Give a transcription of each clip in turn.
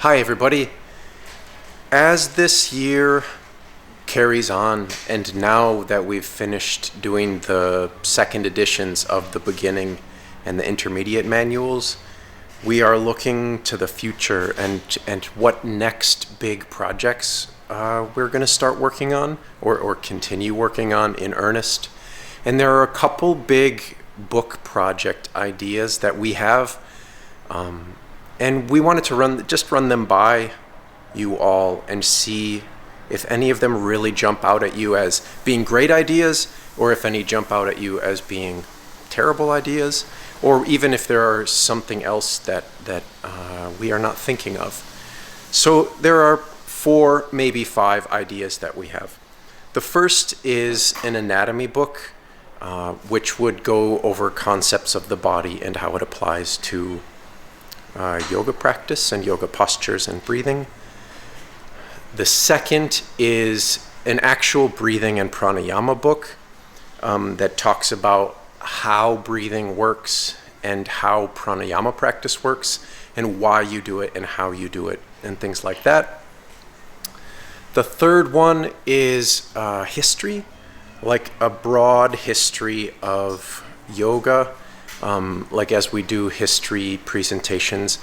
Hi everybody. As this year carries on, and now that we've finished doing the second editions of the beginning and the intermediate manuals, we are looking to the future and what next big projects we're going to start working on or continue working on in earnest. And there are a couple big book project ideas that we have, and we wanted to run them by you all and see if any of them really jump out at you as being great ideas, or if any jump out at you as being terrible ideas, or even if there are something else that we are not thinking of. So there are 4, maybe 5 ideas that we have. The first is an anatomy book, which would go over concepts of the body and how it applies to yoga practice and yoga postures and breathing. The second is an actual breathing and pranayama book that talks about how breathing works and how pranayama practice works and why you do it and how you do it and things like that. The third one is history, like a broad history of yoga. Like as we do history presentations,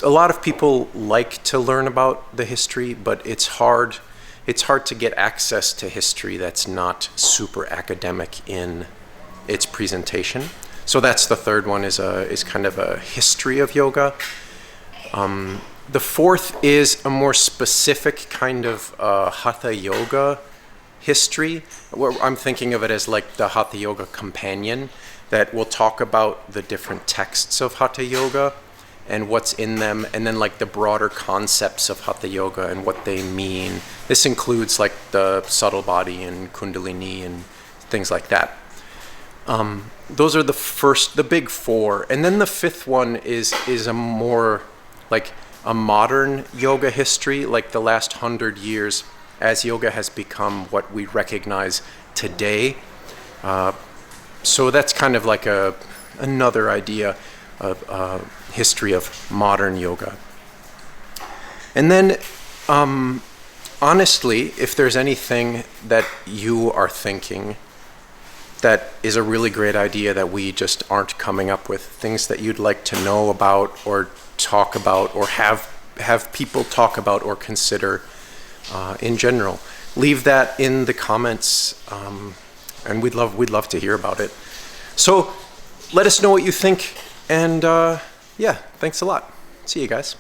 a lot of people like to learn about the history, but it's hard to get access to history that's not super academic in its presentation. So that's the third one, is kind of a history of yoga. The fourth is a more specific kind of hatha yoga history, where I'm thinking of it as like the hatha yoga companion, that will talk about the different texts of hatha yoga and what's in them, and then like the broader concepts of hatha yoga and what they mean. This includes like the subtle body and kundalini and things like that. Those are the big 4. And then the 5th one is a more like a modern yoga history, like the last 100 years as yoga has become what we recognize today. So that's kind of like another idea of history of modern yoga. And then, honestly, if there's anything that you are thinking that is a really great idea that we just aren't coming up with, things that you'd like to know about or talk about or have people talk about or consider in general, leave that in the comments. And we'd love to hear about it. So let us know what you think, and yeah, thanks a lot. See you guys.